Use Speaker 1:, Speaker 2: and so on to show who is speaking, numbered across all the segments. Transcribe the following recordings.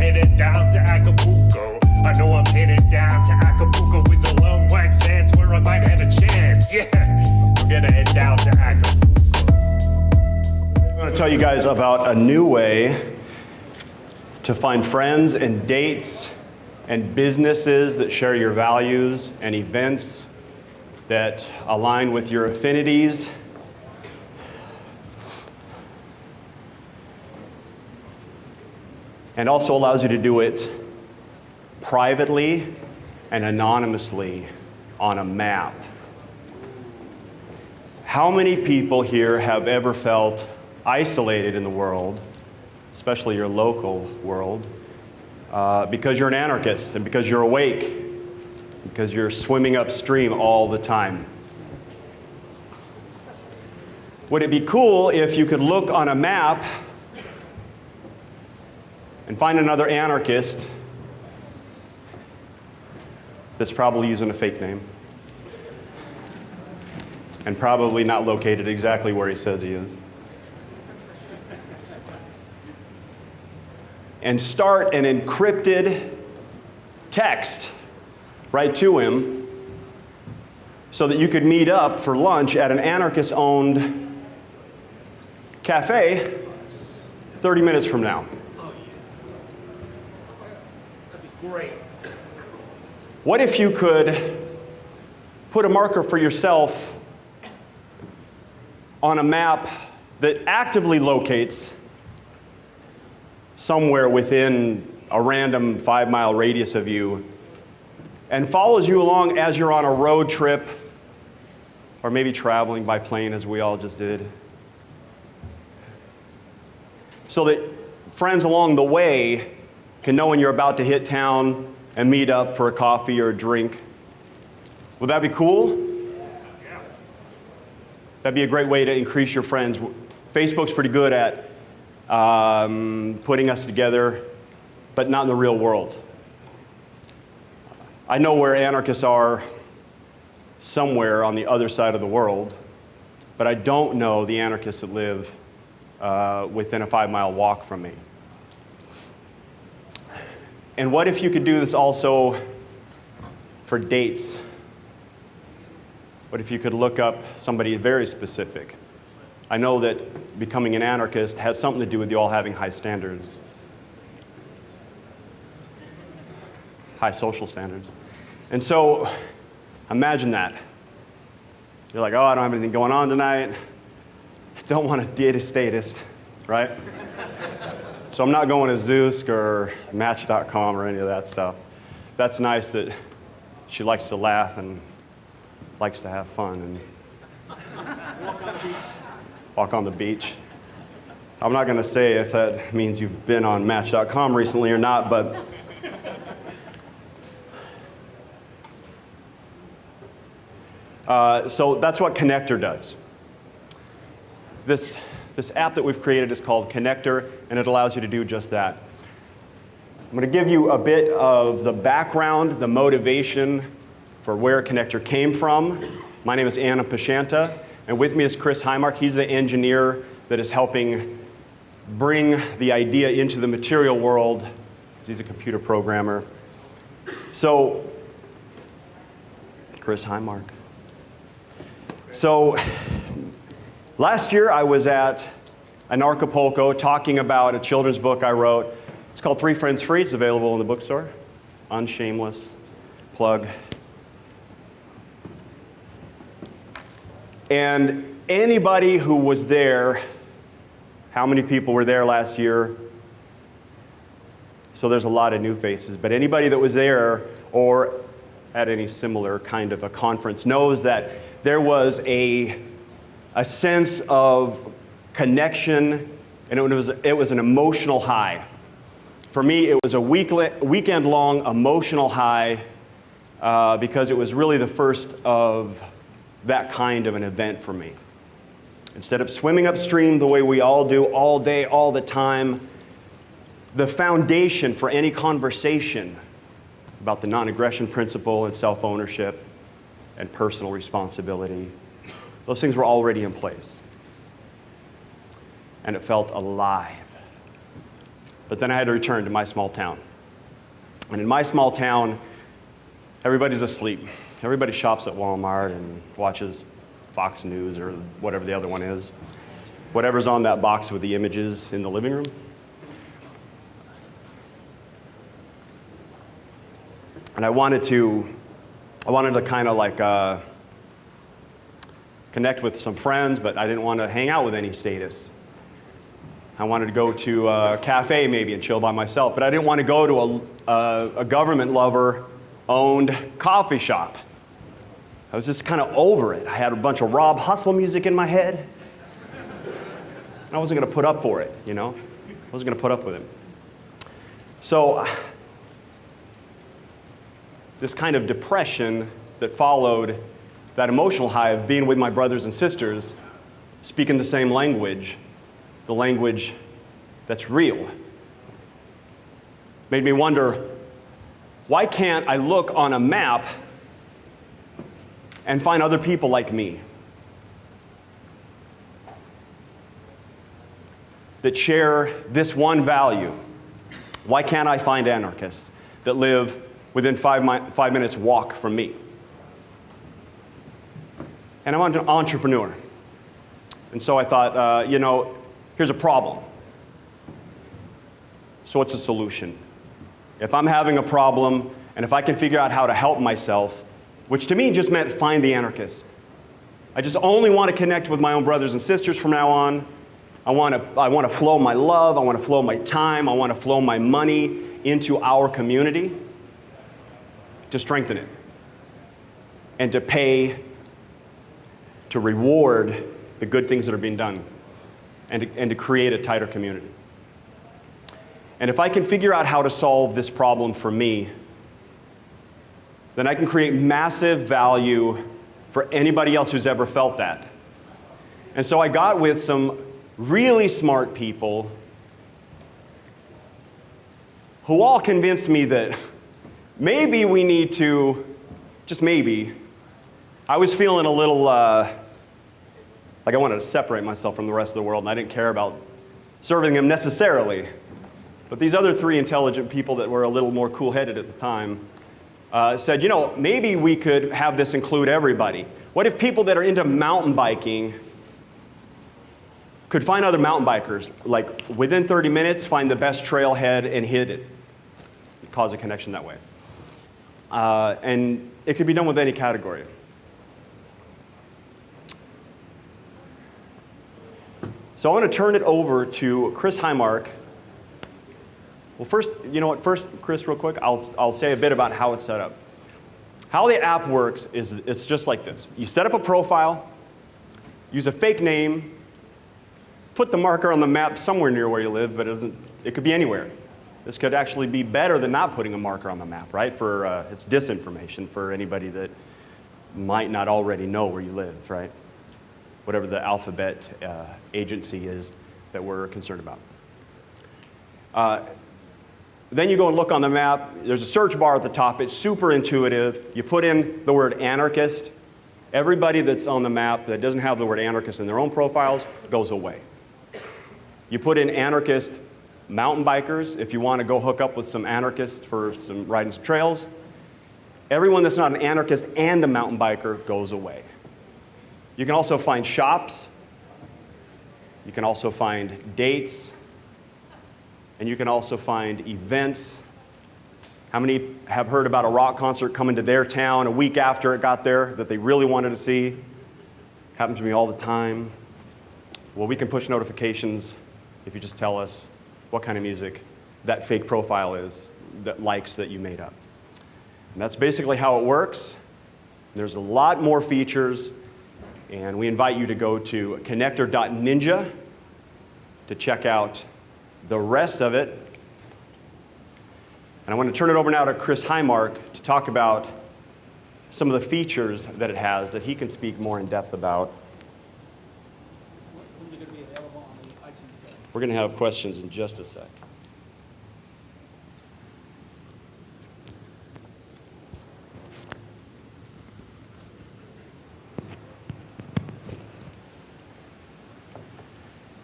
Speaker 1: headed down to Acapulco. I know I'm headed down to Acapulco with the long white sands where I might have a chance. Yeah, we're gonna head down to Acapulco.
Speaker 2: I'm going to tell you guys about a new way to find friends and dates and businesses that share your values and events that align with your affinities. And also allows you to do it privately and anonymously on a map. How many people here have ever felt isolated in the world, especially your local world, because you're an anarchist and because you're awake, because you're swimming upstream all the time? Would it be cool if you could look on a map and find another anarchist that's probably using a fake name and probably not located exactly where he says he is, and start an encrypted text right to him so that you could meet up for lunch at an anarchist-owned cafe 30 minutes from now?
Speaker 1: Great.
Speaker 2: What if you could put a marker for yourself on a map that actively locates somewhere within a random 5-mile radius of you and follows you along as you're on a road trip or maybe traveling by plane as we all just did, so that friends along the way can know when you're about to hit town and meet up for a coffee or a drink? Would that be cool?
Speaker 1: Yeah.
Speaker 2: That'd be a great way to increase your friends. Facebook's pretty good at putting us together, but not in the real world. I know where anarchists are somewhere on the other side of the world, but I don't know the anarchists that live within a 5-mile walk from me. And what if you could do this also for dates? What if you could look up somebody very specific? I know that becoming an anarchist has something to do with you all having high standards, high social standards. And so imagine that. You're like, oh, I don't have anything going on tonight. I don't want to date a statist, right? So I'm not going to Zeusk or Match.com or any of that stuff. That's nice that she likes to laugh and likes to have fun and walk on the beach. I'm not going to say if that means you've been on Match.com recently or not, but so that's what Connector does. This app that we've created is called Connector, and it allows you to do just that. I'm going to give you a bit of the background, the motivation for where Connector came from. My name is Anam Paiseanta, and with me is Chris Highmark. He's the engineer that is helping bring the idea into the material world. He's a computer programmer. So, Chris Highmark. So, last year I was at Anarchapulco talking about a children's book I wrote. It's called Three Friends Free. It's available in the bookstore. Unshameless plug. And anybody who was there, how many people were there last year? So there's a lot of new faces, but anybody that was there or at any similar kind of a conference knows that there was a sense of connection, and it was an emotional high. For me, it was a weekend-long emotional high because it was really the first of that kind of an event for me. Instead of swimming upstream the way we all do all day, all the time, the foundation for any conversation about the non-aggression principle and self-ownership and personal responsibility, those things were already in place. And it felt alive. But then I had to return to my small town. And in my small town, everybody's asleep. Everybody shops at Walmart and watches Fox News or whatever the other one is. Whatever's on that box with the images in the living room. And I wanted to kind of like connect with some friends, but I didn't want to hang out with any status. I wanted to go to a cafe maybe and chill by myself, but I didn't want to go to a government lover-owned coffee shop. I was just kind of over it. I had a bunch of Rob Hustle music in my head. And I wasn't going to put up for it, you know? I wasn't going to put up with him. So this kind of depression that followed that emotional high of being with my brothers and sisters, speaking the same language, the language that's real, made me wonder, why can't I look on a map and find other people like me that share this one value? Why can't I find anarchists that live within 5 minutes walk from me? And I'm an entrepreneur. And so I thought, here's a problem. So what's the solution? If I'm having a problem, and if I can figure out how to help myself, which to me just meant find the anarchists. I just only want to connect with my own brothers and sisters from now on. I want to flow my love, I want to flow my time, I want to flow my money into our community to strengthen it and to pay, to reward the good things that are being done and to create a tighter community. And if I can figure out how to solve this problem for me, then I can create massive value for anybody else who's ever felt that. And so I got with some really smart people who all convinced me that maybe we need to, just maybe, I was feeling a little like I wanted to separate myself from the rest of the world, and I didn't care about serving them necessarily. But these other three intelligent people that were a little more cool-headed at the time said, maybe we could have this include everybody. What if people that are into mountain biking could find other mountain bikers, like within 30 minutes, find the best trailhead and hit it, cause a connection that way. And it could be done with any category. So I want to turn it over to Chris Highmark. Well, first, Chris, real quick, I'll say a bit about how it's set up. How the app works is it's just like this. You set up a profile, use a fake name, put the marker on the map somewhere near where you live, but it could be anywhere. This could actually be better than not putting a marker on the map, right? It's disinformation for anybody that might not already know where you live, right? Whatever the alphabet agency is that we're concerned about. Then you go and look on the map. There's a search bar at the top. It's super intuitive. You put in the word anarchist. Everybody that's on the map that doesn't have the word anarchist in their own profiles goes away. You put in anarchist mountain bikers if you want to go hook up with some anarchists for some riding some trails. Everyone that's not an anarchist and a mountain biker goes away. You can also find shops. You can also find dates. And you can also find events. How many have heard about a rock concert coming to their town a week after it got there that they really wanted to see? Happens to me all the time. Well, we can push notifications if you just tell us what kind of music that fake profile is, that likes that you made up. And that's basically how it works. There's a lot more features, and we invite you to go to connector.ninja to check out the rest of it. And I want to turn it over now to Chris Highmark to talk about some of the features that it has that he can speak more in depth about.
Speaker 3: When are they going to be available on the iTunes Store?
Speaker 2: We're going to have questions in just a sec.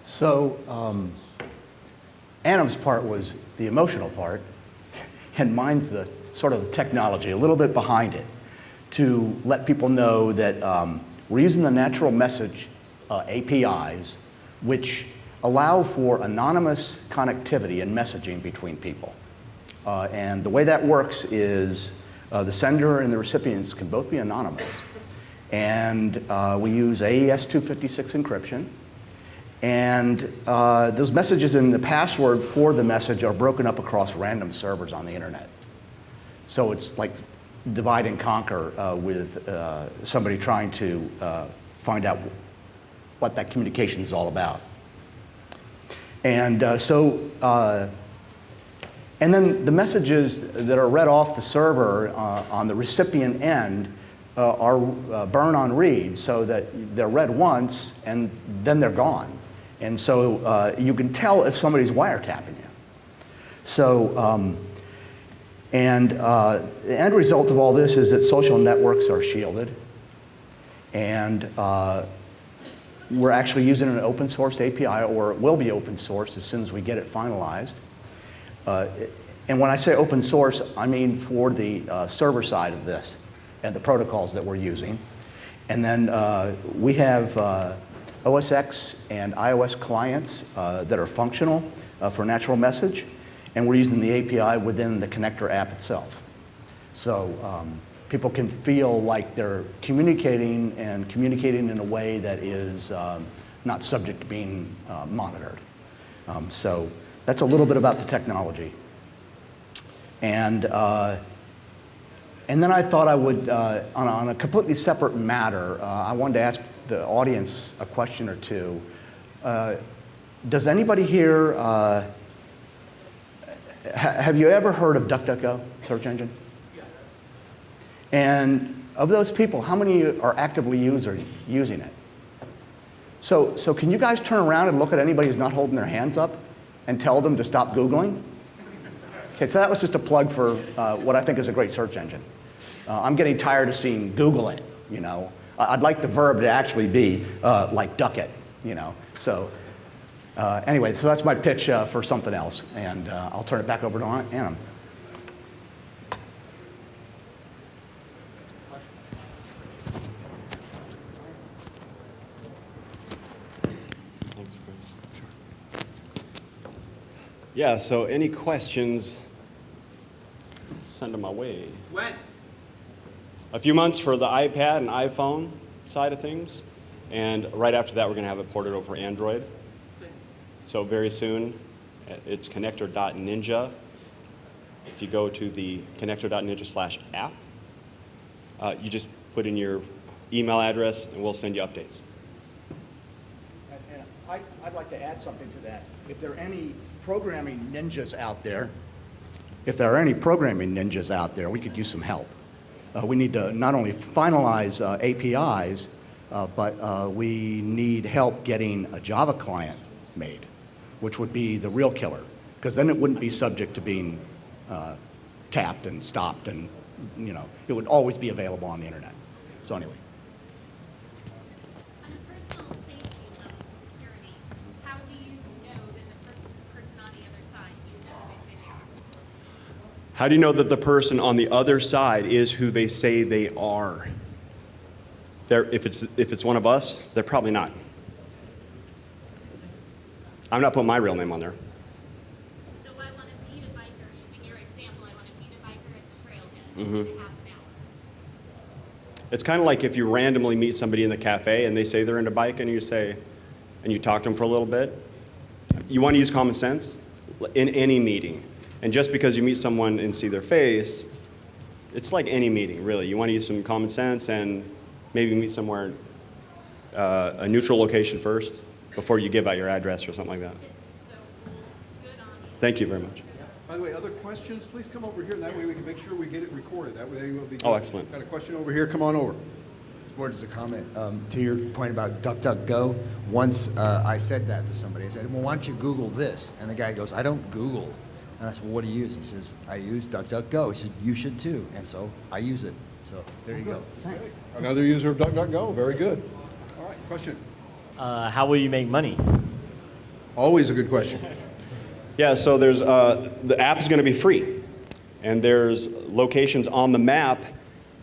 Speaker 4: So Anam's part was the emotional part, and mine's the sort of the technology, a little bit behind it, to let people know that we're using the natural message APIs, which allow for anonymous connectivity and messaging between people. And the way that works is the sender and the recipients can both be anonymous. And we use AES 256 encryption. And those messages and the password for the message are broken up across random servers on the internet. So it's like divide and conquer with somebody trying to find out what that communication is all about. And and then the messages that are read off the server on the recipient end are burn on read, so that they're read once and then they're gone. And so you can tell if somebody's wiretapping you. So, the end result of all this is that social networks are shielded. And we're actually using an open source API, or it will be open sourced as soon as we get it finalized. And when I say open source, I mean for the server side of this and the protocols that we're using. And then we have OS X and iOS clients that are functional for natural message, and we're using the API within the connector app itself. So people can feel like they're communicating in a way that is not subject to being monitored. So that's a little bit about the technology. And then I thought I would, on a completely separate matter, I wanted to ask the audience a question or two. Does anybody here, have you ever heard of DuckDuckGo, search engine? Yeah. And of those people, how many are actively using it? So can you guys turn around and look at anybody who's not holding their hands up and tell them to stop Googling? Okay, so that was just a plug for what I think is a great search engine. I'm getting tired of seeing Google it, you know. I'd like the verb to actually be like duck it, you know. So anyway, so that's my pitch for something else, and I'll turn it back over to Anam.
Speaker 2: Yeah, so any questions, send them my way.
Speaker 3: When?
Speaker 2: A few months for the iPad and iPhone side of things, and right after that we're going to have it ported over Android. So very soon, it's connector.ninja. If you go to the connector.ninja/app, you just put in your email address and we'll send you updates.
Speaker 4: And I'd like to add something to that. If there are any programming ninjas out there, we could use some help. We need to not only finalize APIs, but we need help getting a Java client made, which would be the real killer, because then it wouldn't be subject to being tapped and stopped, and you know, it would always be available on the internet. So anyway.
Speaker 5: On a personal safety level security, how do you know that the person on the other side is who they say they are?
Speaker 2: How do you know that the person on the other side is who they say they are? If it's one of us, they're probably not. I'm not putting my real name on there.
Speaker 5: So I want to meet a biker, using your example, I want to meet a biker at the trailhead in half an hour.
Speaker 2: It's kind of like if you randomly meet somebody in the cafe and they say they're into biking, and you talk to them for a little bit. You want to use common sense in any meeting. And just because you meet someone and see their face, it's like any meeting, really. You want to use some common sense and maybe meet somewhere, a neutral location first, before you give out your address or something like that.
Speaker 5: This is so cool. Good on you.
Speaker 2: Thank you very much.
Speaker 6: By the way, other questions, please come over here, and that way we can make sure we get it recorded. That way we'll be good.
Speaker 2: Oh, excellent.
Speaker 6: Got a question over here, come on over.
Speaker 7: It's more just a comment. To your point about DuckDuckGo, once I said that to somebody. I said, well, why don't you Google this? And the guy goes, I don't Google. And I said, well, what do you use? He says, I use DuckDuckGo. He said, you should too. And so I use it. So there you go.
Speaker 6: Another user of DuckDuckGo, very good. All right, question.
Speaker 8: How will you make money?
Speaker 6: Always a good question.
Speaker 2: Yeah, so there's the app is going to be free, and there's locations on the map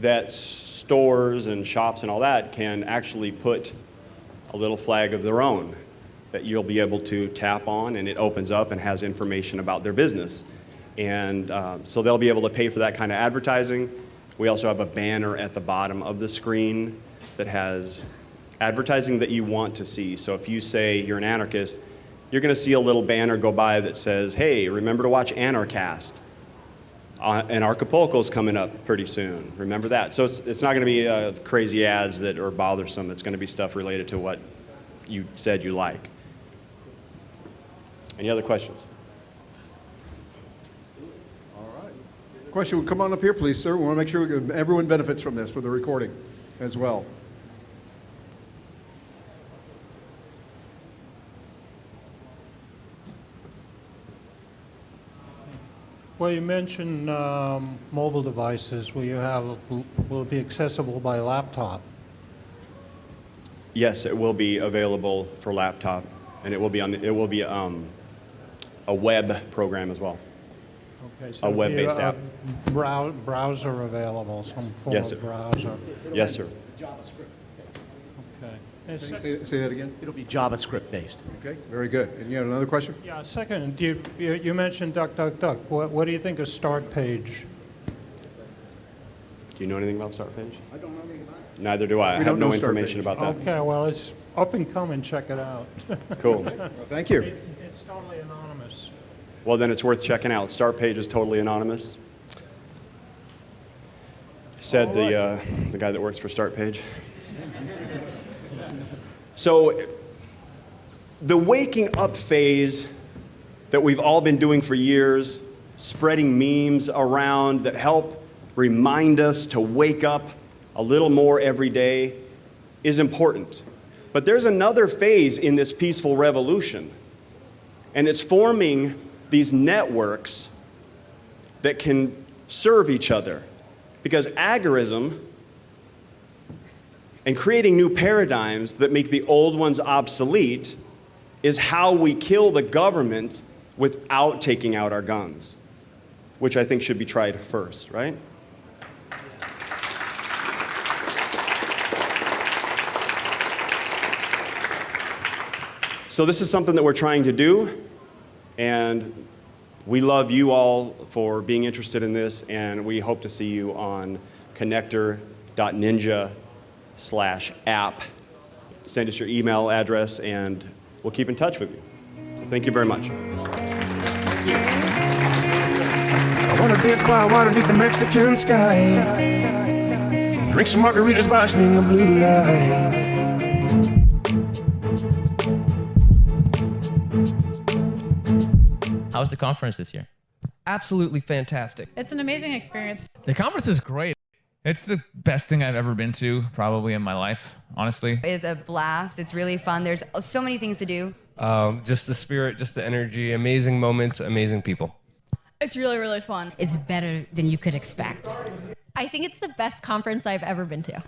Speaker 2: that stores and shops and all that can actually put a little flag of their own that you'll be able to tap on, and it opens up and has information about their business. And so they'll be able to pay for that kind of advertising. We also have a banner at the bottom of the screen that has advertising that you want to see. So if you say you're an anarchist, you're going to see a little banner go by that says, hey, remember to watch Anarchast. Anarchapulco's coming up pretty soon. Remember that. So it's not going to be crazy ads that are bothersome. It's going to be stuff related to what you said you like. Any other questions?
Speaker 6: All right. Question, come on up here, please, sir. We want to make sure everyone benefits from this for the recording as well.
Speaker 3: Well, you mentioned mobile devices. Will it be accessible by laptop?
Speaker 2: Yes, it will be available for laptop, and it will be a web program as well.
Speaker 3: Okay,
Speaker 2: A web-based app.
Speaker 3: Browser available, some form
Speaker 2: Yes,
Speaker 3: of
Speaker 2: sir.
Speaker 3: browser.
Speaker 2: Yes, sir.
Speaker 3: Okay. And
Speaker 6: Say that again.
Speaker 4: It'll be JavaScript based.
Speaker 6: Okay, very good. And you had another question?
Speaker 3: Yeah, second, you mentioned DuckDuckDuck. What do you think of Start Page?
Speaker 2: Do you know anything about Start Page? I don't know anything about it. Neither do I. I
Speaker 6: We
Speaker 2: have
Speaker 6: don't
Speaker 2: no
Speaker 6: know Start
Speaker 2: information
Speaker 6: Page.
Speaker 2: about that.
Speaker 3: Okay, well, it's up and coming. Check it out.
Speaker 2: Cool.
Speaker 6: Well, thank you.
Speaker 3: It's totally anonymous.
Speaker 2: Well, then it's worth checking out. Start Page is totally anonymous. Said the guy that works for Start Page. So the waking up phase that we've all been doing for years, spreading memes around that help remind us to wake up a little more every day, is important. But there's another phase in this peaceful revolution, and it's forming these networks that can serve each other. Because agorism and creating new paradigms that make the old ones obsolete is how we kill the government without taking out our guns, which I think should be tried first, right? So this is something that we're trying to do, and we love you all for being interested in this, and we hope to see you on connector.ninja/app. Send us your email address, and we'll keep in touch with you. Thank you very much.
Speaker 8: I wanna dance by water beneath the Mexican sky. Drink some margaritas by a string of blue lights.
Speaker 9: How was the conference this year?
Speaker 10: Absolutely fantastic.
Speaker 11: It's an amazing experience.
Speaker 12: The conference is great. It's the best thing I've ever been to, probably in my life, honestly.
Speaker 11: It's a blast. It's really fun. There's so many things to do.
Speaker 10: Just the spirit, just the energy, amazing moments, amazing people.
Speaker 11: It's really, really fun. It's better than you could expect.
Speaker 5: I think it's the best conference I've ever been to.